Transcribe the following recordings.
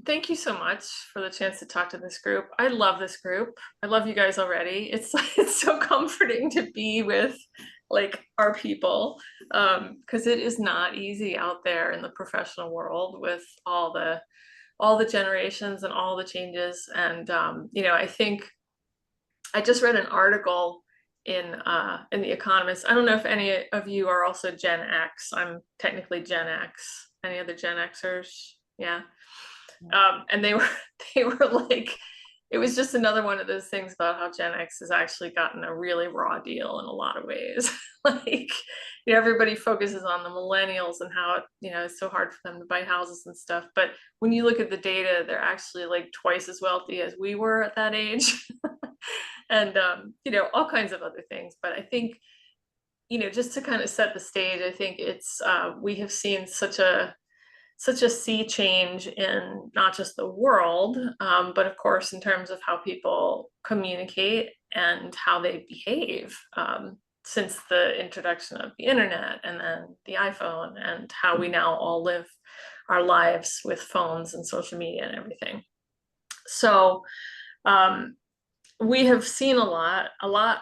Thank you so much for the chance to talk to this group. I love this group. I love you guys already. It's it's so comforting to be with like our people, because it is not easy out there in the professional world with all the generations and all the changes. And I think I just read an article in The Economist. I don't know if any of you are also Gen X. I'm technically Gen X. Any other Gen Xers? Yeah. And they were they were like, it was just another one of those things about how Gen X has actually gotten a really raw deal in a lot of ways. Like, everybody focuses on the millennials and how it's so hard for them to buy houses and stuff. But when you look at the data, they're actually like twice as wealthy as we were at that age. And all kinds of other things. But I think, just to kind of set the stage, I think it's we have seen such a sea change in not just the world, but of course in terms of how people communicate and how they behave, since the introduction of the internet and then the iPhone, and how we now all live our lives with phones and social media and everything. So we have seen a lot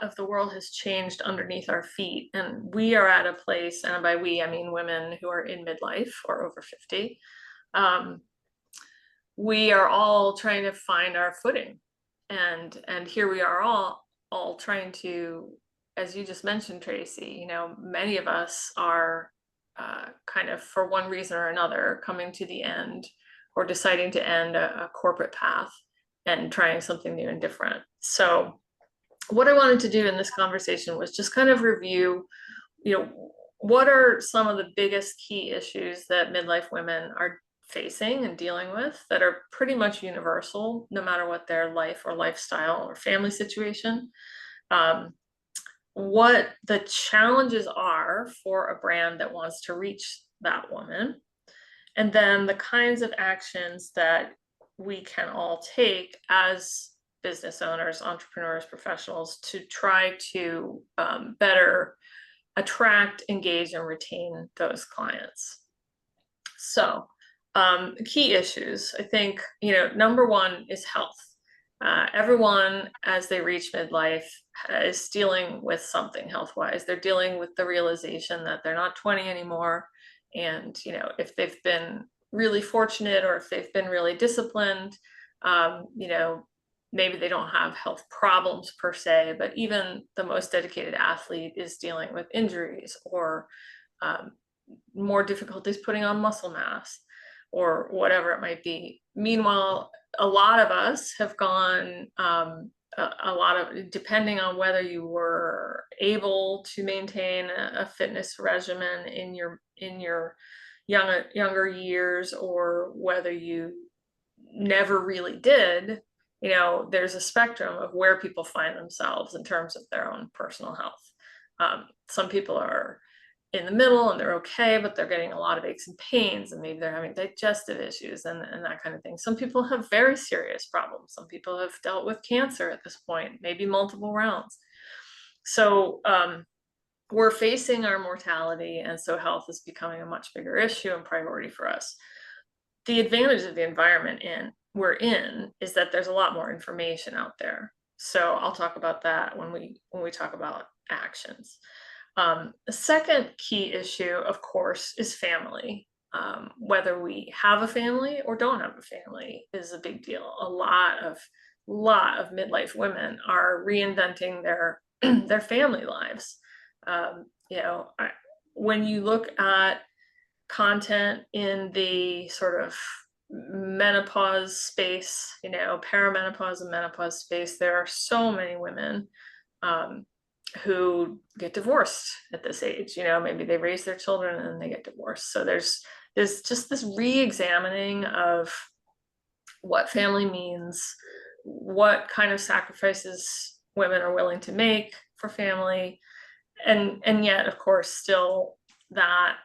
of the world has changed underneath our feet, and we are at a place, and by we I mean women who are in midlife or over 50. We are all trying to find our footing, and here we are all trying to, as you just mentioned, Tracy, many of us are kind of, for one reason or another, coming to the end or deciding to end a corporate path and trying something new and different. So what I wanted to do in this conversation was just kind of review, what are some of the biggest key issues that midlife women are facing and dealing with that are pretty much universal, no matter what their life or lifestyle or family situation. What the challenges are for a brand that wants to reach that woman, and then the kinds of actions that we can all take as business owners, entrepreneurs, professionals to try to better attract, engage, and retain those clients. So key issues, I think, number one is health. Everyone, as they reach midlife, is dealing with something health-wise. They're dealing with the realization that they're not 20 anymore. And, if they've been really fortunate or if they've been really disciplined, maybe they don't have health problems per se, but even the most dedicated athlete is dealing with injuries or more difficulties putting on muscle mass or whatever it might be. Meanwhile, a lot of us have gone, a lot of, depending on whether you were able to maintain a fitness regimen in your younger years, or whether you never really did, there's a spectrum of where people find themselves in terms of their own personal health. Some people are in the middle and they're okay, but they're getting a lot of aches and pains, and maybe they're having digestive issues and that kind of thing. Some people have very serious problems. Some people have dealt with cancer at this point, maybe multiple rounds. So we're facing our mortality, and so health is becoming a much bigger issue and priority for us. The advantage of the environment we're in is that there's a lot more information out there. So I'll talk about that when we talk about actions. The second key issue, of course, is family. Whether we have a family or don't have a family is a big deal. A lot of midlife women are reinventing their family lives. When you look at content in the sort of menopause space, perimenopause and menopause space, there are so many women who get divorced at this age. Maybe they raise their children and they get divorced. So there's just this re-examining of what family means, what kind of sacrifices women are willing to make for family, and yet, of course, still that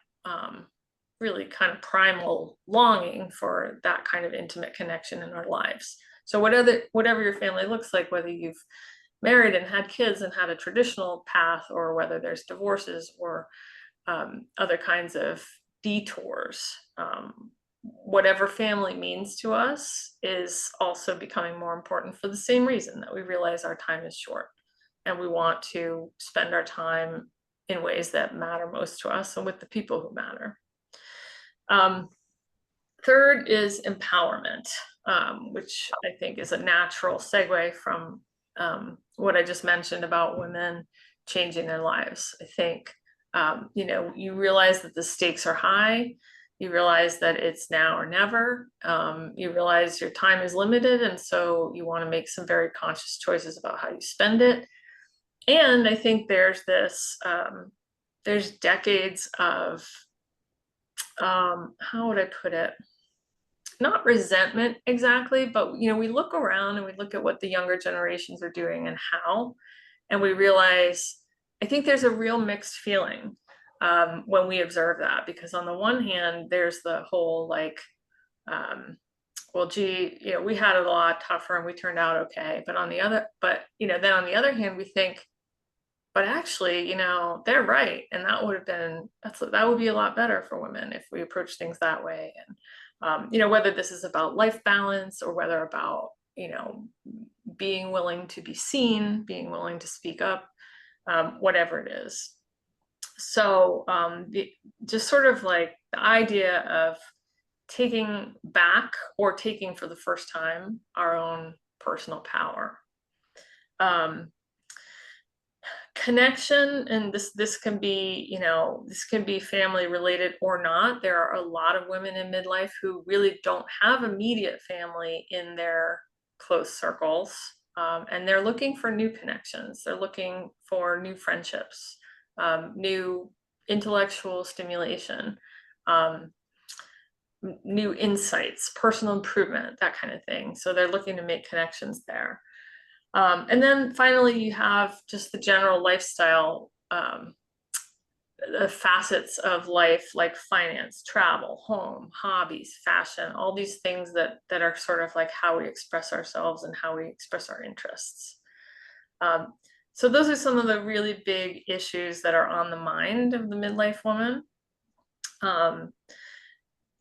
really kind of primal longing for that kind of intimate connection in our lives. So whatever your family looks like, whether you've married and had kids and had a traditional path, or whether there's divorces or other kinds of detours, whatever family means to us is also becoming more important for the same reason, that we realize our time is short and we want to spend our time in ways that matter most to us and with the people who matter. Third is empowerment, which I think is a natural segue from what I just mentioned about women changing their lives. I think, you realize that the stakes are high. You realize that it's now or never. You realize your time is limited, and so you want to make some very conscious choices about how you spend it. And I think there's there's decades of, how would I put it? Not resentment exactly, but we look around and we look at what the younger generations are doing and how, and we realize, I think there's a real mixed feeling when we observe that, because on the one hand, there's the whole like, well, gee, we had it a lot tougher and we turned out okay. But then on the other hand, we think, but actually, they're right, and that would be a lot better for women if we approach things that way. And whether this is about life balance or whether about being willing to be seen, being willing to speak up, whatever it is. So just sort of like the idea of taking back or taking for the first time our own personal power. Connection, and this can be, this can be family related or not. There are a lot of women in midlife who really don't have immediate family in their close circles, and they're looking for new connections. They're looking for new friendships, new intellectual stimulation, new insights, personal improvement, that kind of thing. So they're looking to make connections there. And then finally, you have just the general lifestyle, the facets of life, like finance, travel, home, hobbies, fashion, all these things that are sort of like how we express ourselves and how we express our interests. So those are some of the really big issues that are on the mind of the midlife woman.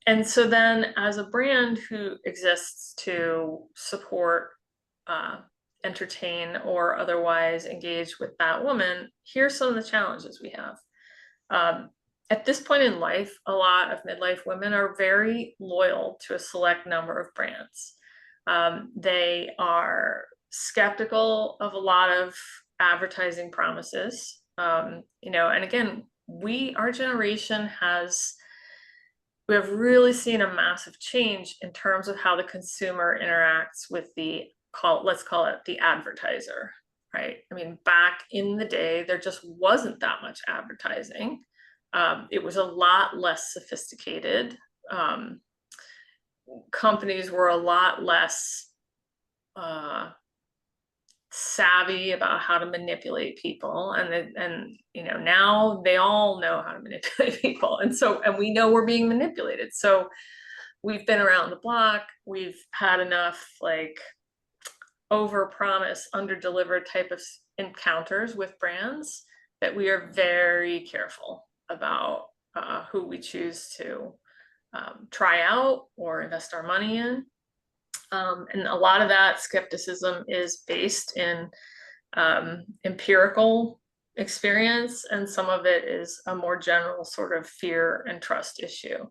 And so then as a brand who exists to support, entertain, or otherwise engage with that woman, here's some of the challenges we have. At this point in life, a lot of midlife women are very loyal to a select number of brands. They are skeptical of a lot of advertising promises. And again, our generation we have really seen a massive change in terms of how the consumer interacts with let's call it the advertiser, right? I mean, back in the day, there just wasn't that much advertising. It was a lot less sophisticated. Companies were a lot less savvy about how to manipulate people, and now they all know how to manipulate people, and we know we're being manipulated. So we've been around the block. We've had enough like over promise, under deliver type of encounters with brands that we are very careful about who we choose to try out or invest our money in. And a lot of that skepticism is based in empirical experience, and some of it is a more general sort of fear and trust issue.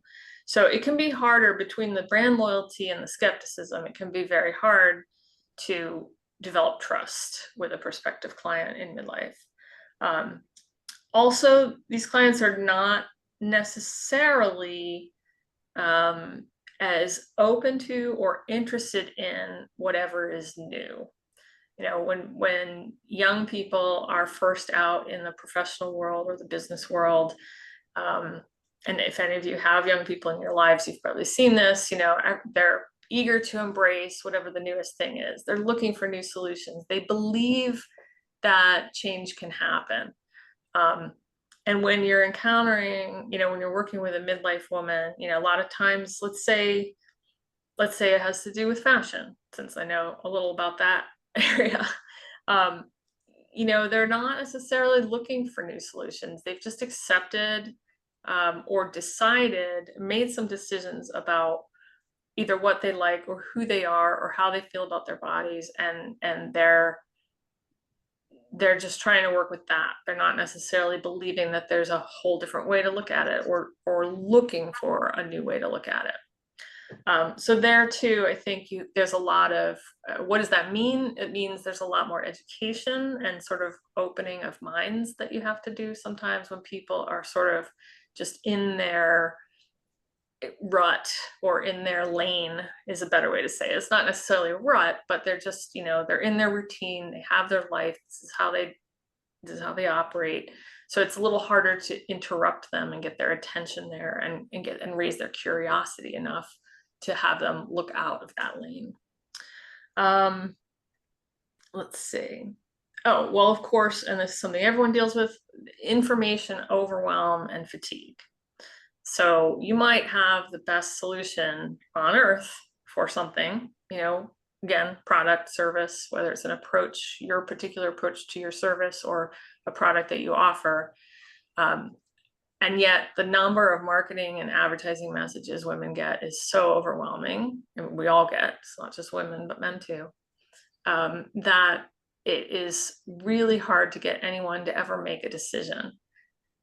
So it can be harder between the brand loyalty and the skepticism. It can be very hard to develop trust with a prospective client in midlife. Also, these clients are not necessarily as open to or interested in whatever is new. When young people are first out in the professional world or the business world, and if any of you have young people in your lives, you've probably seen this, they're eager to embrace whatever the newest thing is. They're looking for new solutions. They believe that change can happen. And when you're encountering, when you're working with a midlife woman, a lot of times, let's say it has to do with fashion, since I know a little about that area. They're not necessarily looking for new solutions. They've just accepted or made some decisions about either what they like or who they are or how they feel about their bodies, and they're just trying to work with that. They're not necessarily believing that there's a whole different way to look at it, or looking for a new way to look at it. So there too, I think there's a lot of, what does that mean? It means there's a lot more education and sort of opening of minds that you have to do sometimes when people are sort of just in their rut, or in their lane is a better way to say it. It's not necessarily a rut, but they're just, they're in their routine, they have their life, this is how they operate. So it's a little harder to interrupt them and get their attention there, and raise their curiosity enough to have them look out of that lane. Let's see. Oh, well, of course, and this is something everyone deals with, information overwhelm and fatigue. So you might have the best solution on earth for something, again, product, service, whether it's an approach, your particular approach to your service, or a product that you offer. And yet the number of marketing and advertising messages women get is so overwhelming, and we all get, it's not just women, but men too, that it is really hard to get anyone to ever make a decision.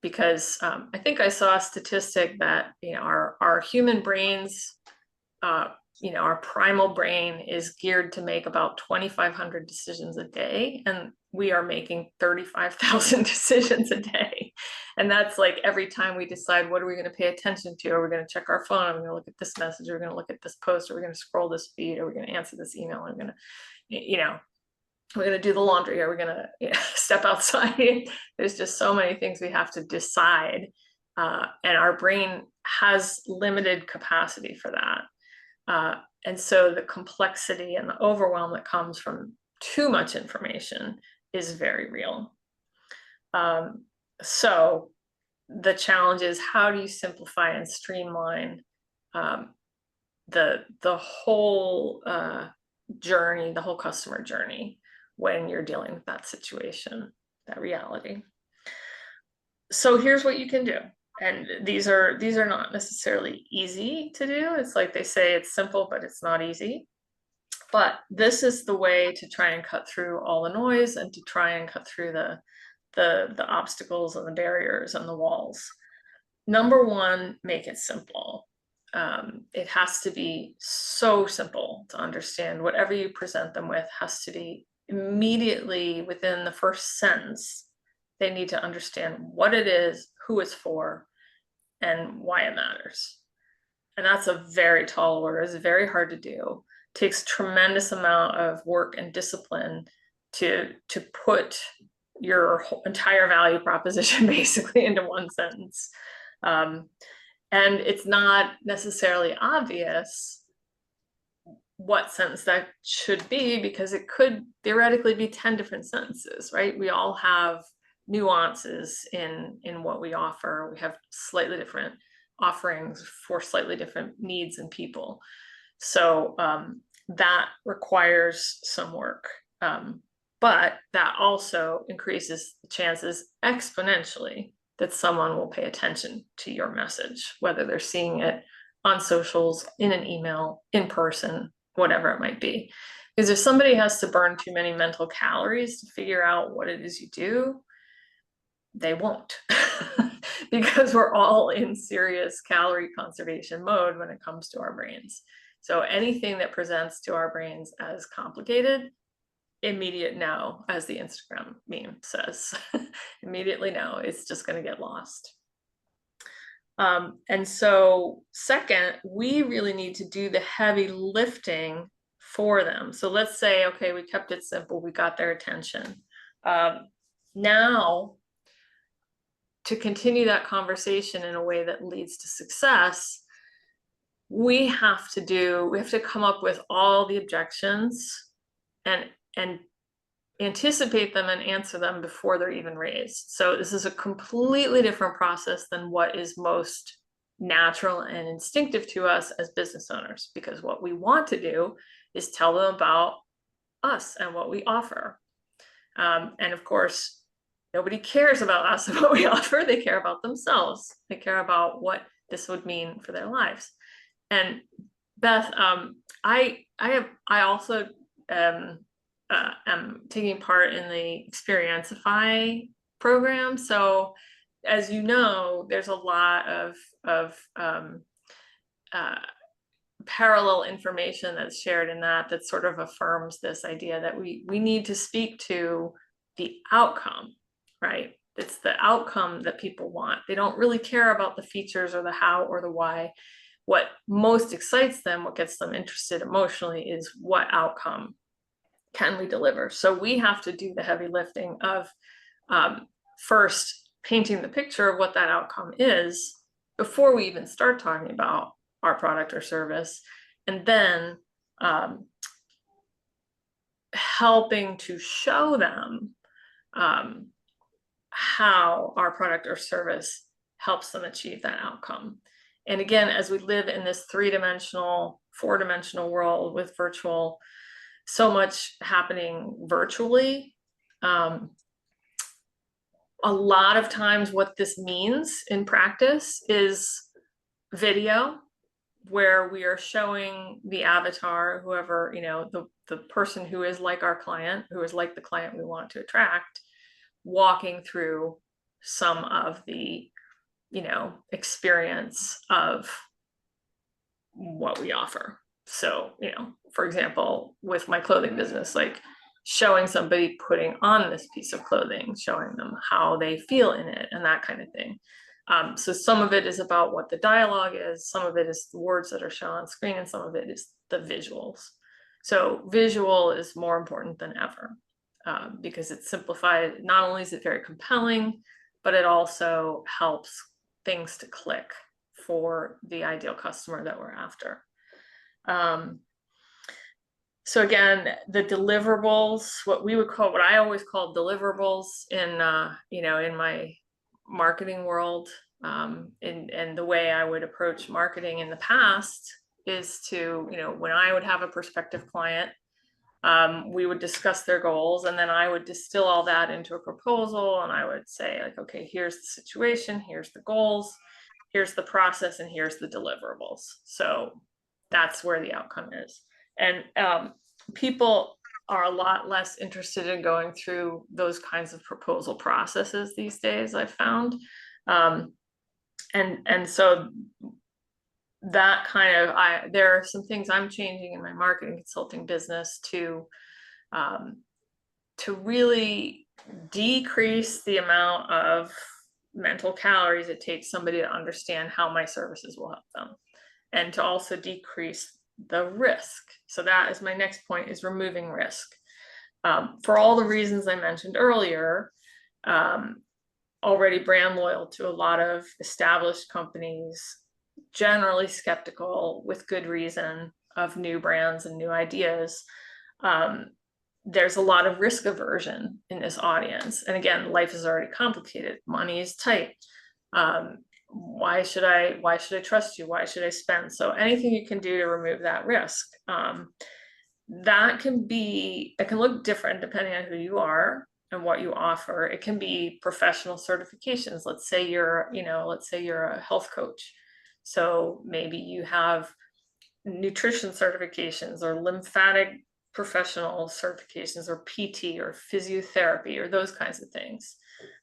Because I think I saw a statistic that our human brains, our primal brain is geared to make about 2,500 decisions a day, and we are making 35,000 decisions a day. And that's like every time we decide, what are we going to pay attention to? Are we going to check our phone? Are we going to look at this message? Are we going to look at this post? Are we going to scroll this feed? Are we going to answer this email? Are we going to, we're going to do the laundry? Are we going to step outside? There's just so many things we have to decide. And our brain has limited capacity for that. And so the complexity and the overwhelm that comes from too much information is very real. So the challenge is, how do you simplify and streamline the whole journey, the whole customer journey, when you're dealing with that situation, that reality? So here's what you can do. And these are not necessarily easy to do. It's like they say, it's simple, but it's not easy. But this is the way to try and cut through all the noise, and to try and cut through the obstacles and the barriers and the walls. Number one, make it simple. It has to be so simple to understand. Whatever you present them with has to be immediately within the first sentence. They need to understand what it is, who it's for, and why it matters. And that's a very tall order. It's very hard to do. It takes tremendous amount of work and discipline to put your entire value proposition basically into one sentence. And it's not necessarily obvious what sentence that should be, because it could theoretically be 10 different sentences, right? We all have nuances in what we offer. We have slightly different offerings for slightly different needs and people. So that requires some work. But that also increases the chances exponentially that someone will pay attention to your message, whether they're seeing it on socials, in an email, in person, whatever it might be. Because if somebody has to burn too many mental calories to figure out what it is you do, they won't. Because we're all in serious calorie conservation mode when it comes to our brains. So anything that presents to our brains as complicated, immediate no, as the Instagram meme says. Immediately no, it's just going to get lost. And so second, we really need to do the heavy lifting for them. So let's say, okay, we kept it simple, we got their attention. Now, to continue that conversation in a way that leads to success, we have to come up with all the objections and anticipate them and answer them before they're even raised. So this is a completely different process than what is most natural and instinctive to us as business owners, because what we want to do is tell them about us and what we offer. And of course, nobody cares about us and what we offer. They care about themselves. They care about what this would mean for their lives. And Beth, I also am taking part in the Experientify program. So, as you know, there's a lot of uh, parallel information that's shared in that sort of affirms this idea that we need to speak to the outcome, right? It's the outcome that people want. They don't really care about the features or the how or the why. What most excites them, what gets them interested emotionally, is what outcome can we deliver. So we have to do the heavy lifting of first painting the picture of what that outcome is before we even start talking about our product or service, and then helping to show them how our product or service helps them achieve that outcome. And again, as we live in this 3-dimensional, 4-dimensional world with virtual, so much happening virtually, a lot of times what this means in practice is video, where we are showing the avatar, whoever, the person who is like our client, who is like the client we want to attract, walking through some of the, experience of what we offer. So, for example, with my clothing business, like showing somebody putting on this piece of clothing, showing them how they feel in it and that kind of thing. So some of it is about what the dialogue is, some of it is the words that are shown on screen, and some of it is the visuals. So visual is more important than ever because it's simplified. Not only is it very compelling, but it also helps things to click for the ideal customer that we're after. So again, the deliverables, what I always call deliverables in my marketing world, and the way I would approach marketing in the past is to, when I would have a prospective client, we would discuss their goals, and then I would distill all that into a proposal, and I would say, like, okay, here's the situation, here's the goals, here's the process, and here's the deliverables. So that's where the outcome is. And people are a lot less interested in going through those kinds of proposal processes these days, I've found. And so that kind of, there are some things I'm changing in my marketing consulting business to really decrease the amount of mental calories it takes somebody to understand how my services will help them, and to also decrease the risk. So that is my next point, is removing risk. For all the reasons I mentioned earlier, already brand loyal to a lot of established companies, generally skeptical with good reason of new brands and new ideas. There's a lot of risk aversion in this audience. And again, life is already complicated. Money is tight. Why should I trust you? Why should I spend? So anything you can do to remove that risk. That can look different depending on who you are and what you offer. It can be professional certifications. Let's say you're a health coach. So maybe you have nutrition certifications or lymphatic professional certifications or PT or physiotherapy or those kinds of things.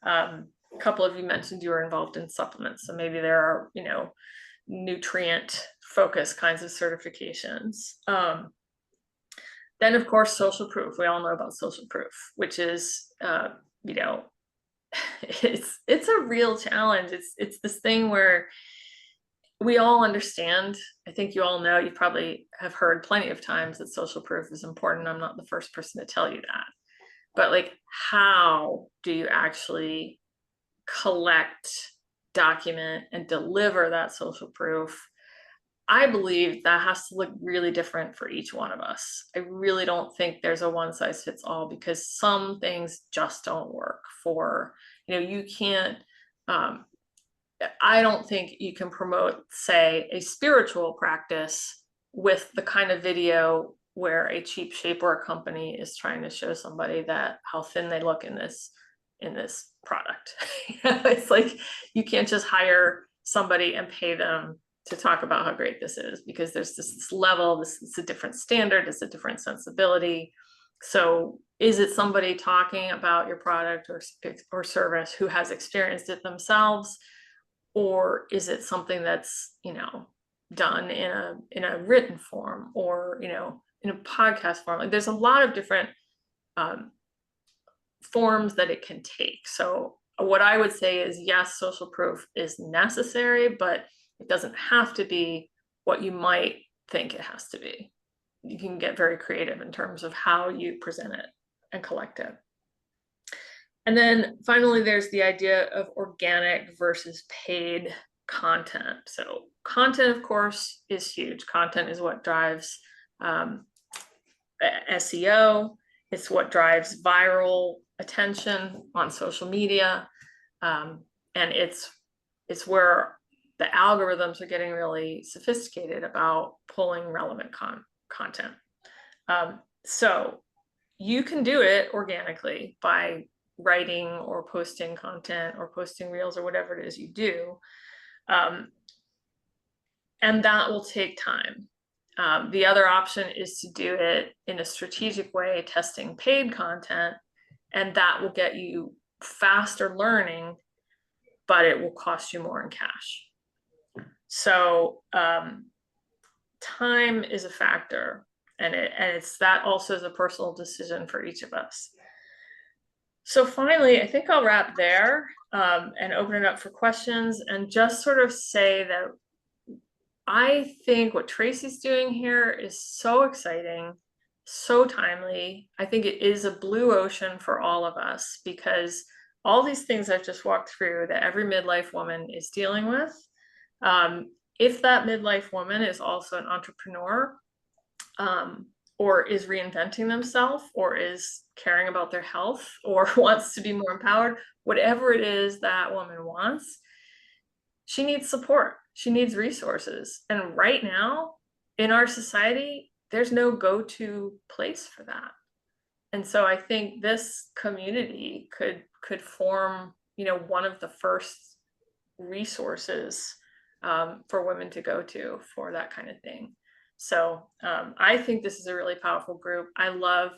A couple of you mentioned you were involved in supplements. So maybe there are, nutrient focused kinds of certifications. Then of course, social proof. We all know about social proof, which is, it's a real challenge. It's this thing where we all understand. I think you all know, you probably have heard plenty of times that social proof is important. I'm not the first person to tell you that. But like, how do you actually collect, document, and deliver that social proof? I believe that has to look really different for each one of us. I really don't think there's a one size fits all, because some things just don't work for, you can't, I don't think you can promote, say, a spiritual practice with the kind of video where a cheap shapewear company is trying to show somebody that how thin they look in this product. It's like, you can't just hire somebody and pay them to talk about how great this is, because there's this level, it's a different standard, it's a different sensibility. So is it somebody talking about your product or service who has experienced it themselves, or is it something that's, you know, done in a written form, or, you know, in a podcast form? Like, there's a lot of different forms that it can take. So what I would say is, yes, social proof is necessary, but it doesn't have to be what you might think it has to be. You can get very creative in terms of how you present it and collect it. And then finally, there's the idea of organic versus paid content. So content, of course, is huge. Content is what drives SEO. It's what drives viral attention on social media. And it's where the algorithms are getting really sophisticated about pulling relevant content. So you can do it organically by writing or posting content or posting reels or whatever it is you do. And that will take time. The other option is to do it in a strategic way, testing paid content, and that will get you faster learning, but it will cost you more in cash. So time is a factor, and it's that also is a personal decision for each of us. So finally, I think I'll wrap there and open it up for questions, and just sort of say that I think what Tracy's doing here is so exciting, so timely. I think it is a blue ocean for all of us, because all these things I've just walked through that every midlife woman is dealing with, if that midlife woman is also an entrepreneur, or is reinventing themselves, or is caring about their health, or wants to be more empowered, whatever it is that woman wants, she needs support. She needs resources. And right now in our society, there's no go-to place for that. And so I think this community could form, you know, one of the first resources for women to go to for that kind of thing. So I think this is a really powerful group. I love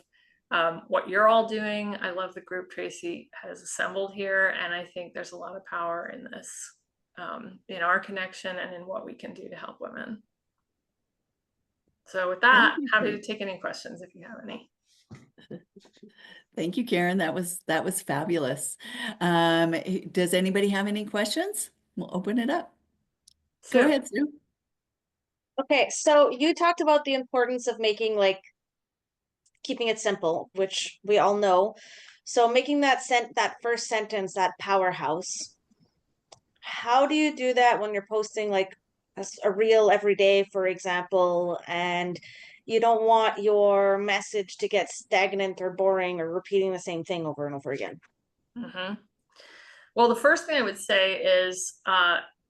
what you're all doing. I love the group Tracy has assembled here. And I think there's a lot of power in this, in our connection and in what we can do to help women. So with that, happy to take any questions if you have any. Thank you, Karen. That was fabulous. Does anybody have any questions? We'll open it up. Sue. Go ahead, Sue. Okay, so you talked about the importance of making, like, keeping it simple, which we all know. So making that first sentence, that powerhouse, how do you do that when you're posting like a reel every day, for example, and you don't want your message to get stagnant or boring or repeating the same thing over and over again? Mm-hmm. Well, the first thing I would say is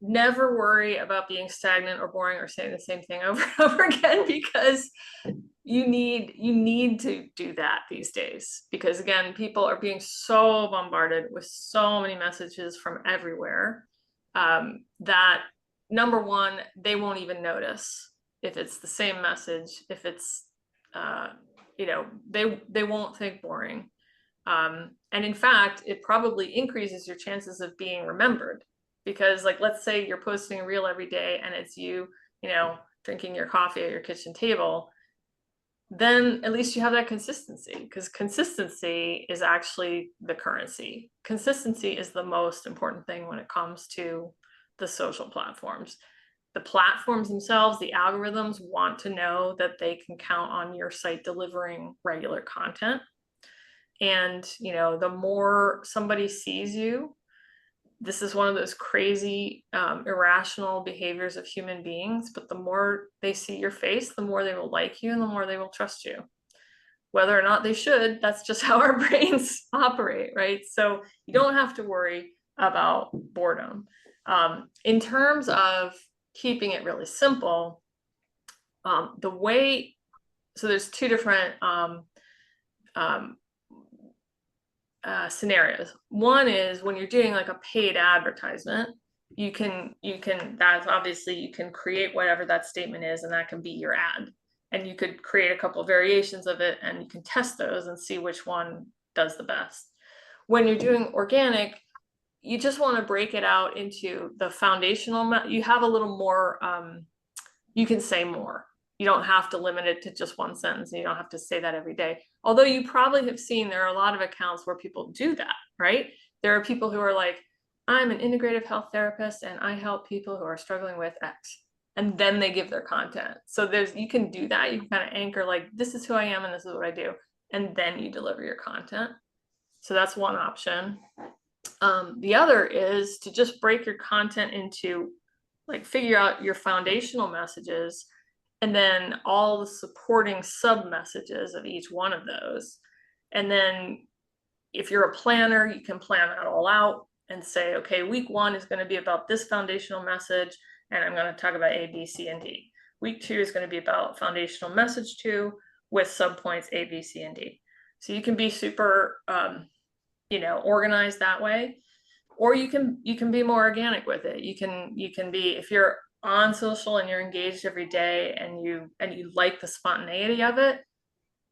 never worry about being stagnant or boring or saying the same thing over and over again, because you need to do that these days, because again, people are being so bombarded with so many messages from everywhere that, number one, they won't even notice if it's the same message, if it's you know, they won't think boring. And in fact, it probably increases your chances of being remembered, because, like, let's say you're posting a reel every day and it's you know, drinking your coffee at your kitchen table, then at least you have that consistency, because consistency is actually the currency. Consistency is the most important thing when it comes to the social platforms. The platforms themselves, the algorithms, want to know that they can count on your site delivering regular content. And, you know, the more somebody sees you, this is one of those crazy, irrational behaviors of human beings, but the more they see your face, the more they will like you and the more they will trust you. Whether or not they should, that's just how our brains operate, right? So you don't have to worry about boredom. In terms of keeping it really simple, so there's two different scenarios. One is when you're doing like a paid advertisement, that's obviously, you can create whatever that statement is, and that can be your ad. And you could create a couple variations of it, and you can test those and see which one does the best. When you're doing organic, you just want to break it out into the foundational. You have a little more, you can say more. You don't have to limit it to just one sentence, and you don't have to say that every day. Although you probably have seen there are a lot of accounts where people do that, right? There are people who are like, I'm an integrative health therapist and I help people who are struggling with X. And then they give their content. So you can do that. You can kind of anchor like, this is who I am and this is what I do. And then you deliver your content. So that's one option. The other is to just break your content into, like, figure out your foundational messages and then all the supporting sub messages of each one of those. And then if you're a planner, you can plan that all out and say, okay, week 1 is going to be about this foundational message, and I'm going to talk about A, B, C, and D. Week 2 is going to be about foundational message 2 with subpoints A, B, C, and D. So you can be super, organized that way, or you can be more organic with it. You can be, if you're on social and you're engaged every day and you like the spontaneity of it,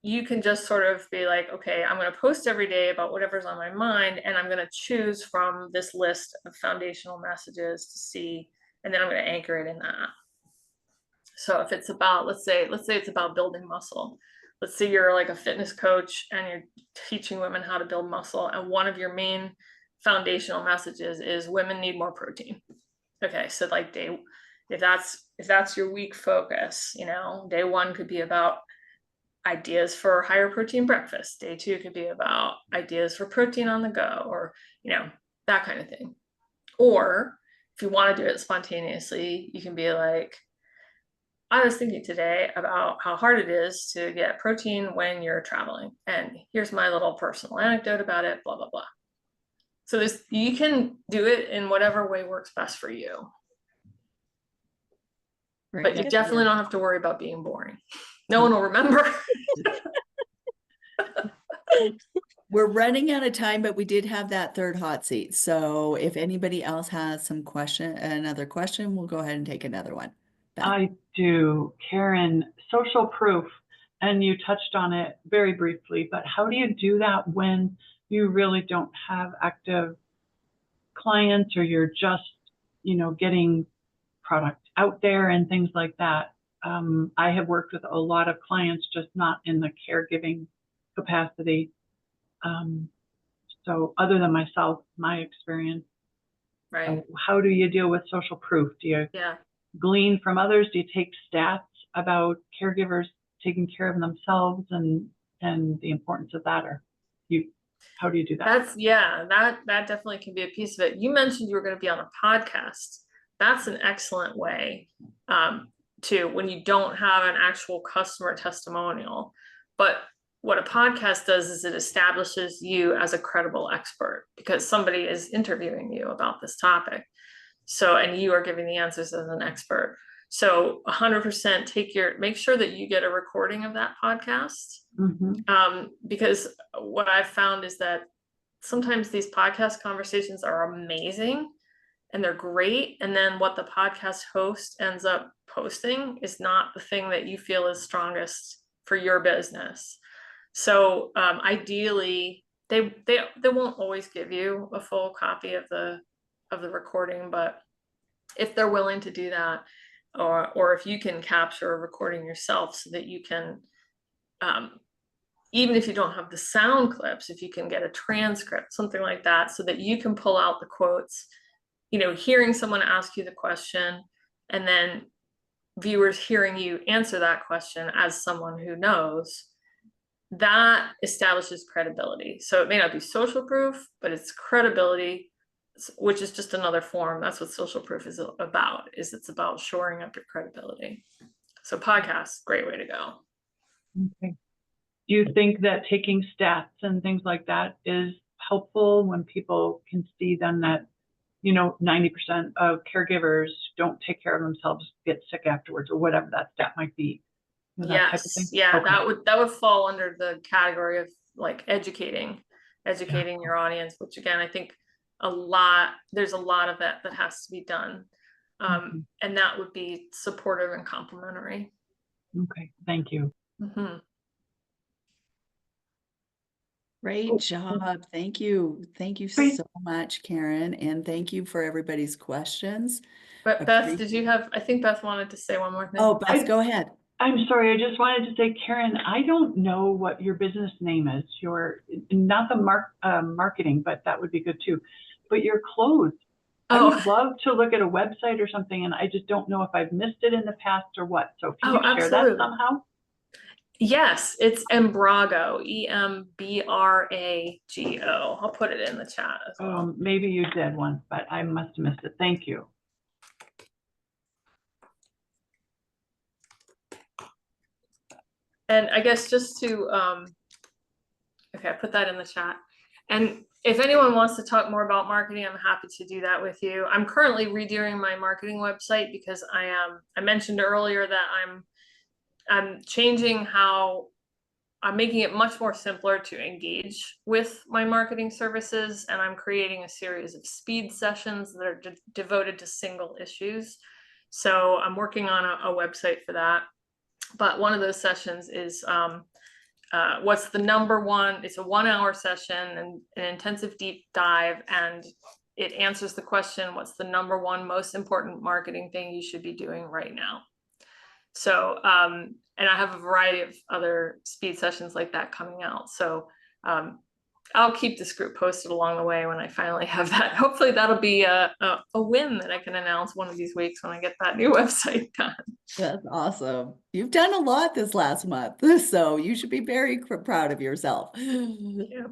you can just sort of be like, okay, I'm going to post every day about whatever's on my mind, and I'm going to choose from this list of foundational messages to see, and then I'm going to anchor it in that. So if it's about, let's say it's about building muscle. Let's say you're like a fitness coach and you're teaching women how to build muscle, and one of your main foundational messages is women need more protein. Okay, so like if that's your week focus, day 1 could be about ideas for higher protein breakfast. Day 2 could be about ideas for protein on the go, or that kind of thing. Or if you want to do it spontaneously, you can be like, I was thinking today about how hard it is to get protein when you're traveling, and here's my little personal anecdote about it, blah blah blah. So you can do it in whatever way works best for you. Very But you good. definitely don't have to worry about being boring. No one will remember. We're running out of time, but we did have that third hot seat. So if anybody else has another question, we'll go ahead and take another one. Beth? I do, Karen. Social proof, and you touched on it very briefly, but how do you do that when you really don't have active clients, or you're just, getting product out there and things like that? I have worked with a lot of clients, just not in the caregiving capacity. So other than myself, my experience, Right. How do you deal with social proof? Do you glean from others? Do you take stats about caregivers taking care of themselves and the importance of that? Or how do you do that? That definitely can be a piece of it. You mentioned you were going to be on a podcast. That's an excellent way to, when you don't have an actual customer testimonial. But what a podcast does is it establishes you as a credible expert, because somebody is interviewing you about this topic. So, and you are giving the answers as an expert. So 100% make sure that you get a recording of that podcast. Mm-hmm. Because what I've found is that sometimes these podcast conversations are amazing and they're great. And then what the podcast host ends up posting is not the thing that you feel is strongest for your business. So ideally, they won't always give you a full copy of the recording, but if they're willing to do that, or if you can capture a recording yourself so that you can, even if you don't have the sound clips, if you can get a transcript, something like that, so that you can pull out the quotes, hearing someone ask you the question, and then viewers hearing you answer that question as someone who knows, that establishes credibility. So it may not be social proof, but it's credibility, which is just another form. That's what social proof is about, it's about shoring up your credibility. So podcasts, great way to go. Okay. Do you think that taking stats and things like that is helpful when people can see then that, 90% of caregivers don't take care of themselves, get sick afterwards, or whatever that stat might be? Yes. Yeah, okay. That would fall under the category of like educating your audience, which again, I think there's a lot of that has to be done. And that would be supportive and complementary. Okay, thank you. Mm-hmm. Great job. Thank you. Thank you Great. so much, Karen. And thank you for everybody's questions. But Beth, did you have, I think Beth wanted to say one more thing. Oh, Beth, go ahead. I'm sorry, I just wanted to say, Karen, I don't know what your business name is. Your, not the marketing, but that would be good too. But your clothes. I would love to look at a website or something, and I just don't know if I've missed it in the past or what. So can you share that somehow? Yes, it's Embrago, EMBRAGO. I'll put it in the chat as well. Maybe you did once, but I must have missed it. Thank you. And I guess just to, okay, I put that in the chat. And if anyone wants to talk more about marketing, I'm happy to do that with you. I'm currently redoing my marketing website because I mentioned earlier that I'm changing how I'm making it much more simpler to engage with my marketing services, and I'm creating a series of speed sessions that are devoted to single issues. So I'm working on a website for that. But one of those sessions is what's the number one, it's a 1 hour session and an intensive deep dive, and it answers the question, what's the number one most important marketing thing you should be doing right now? So, and I have a variety of other speed sessions like that coming out. So I'll keep this group posted along the way when I finally have that. Hopefully that'll be a win that I can announce one of these weeks when I get that new website done. That's awesome. You've done a lot this last month, so you should be very proud of yourself. Yeah.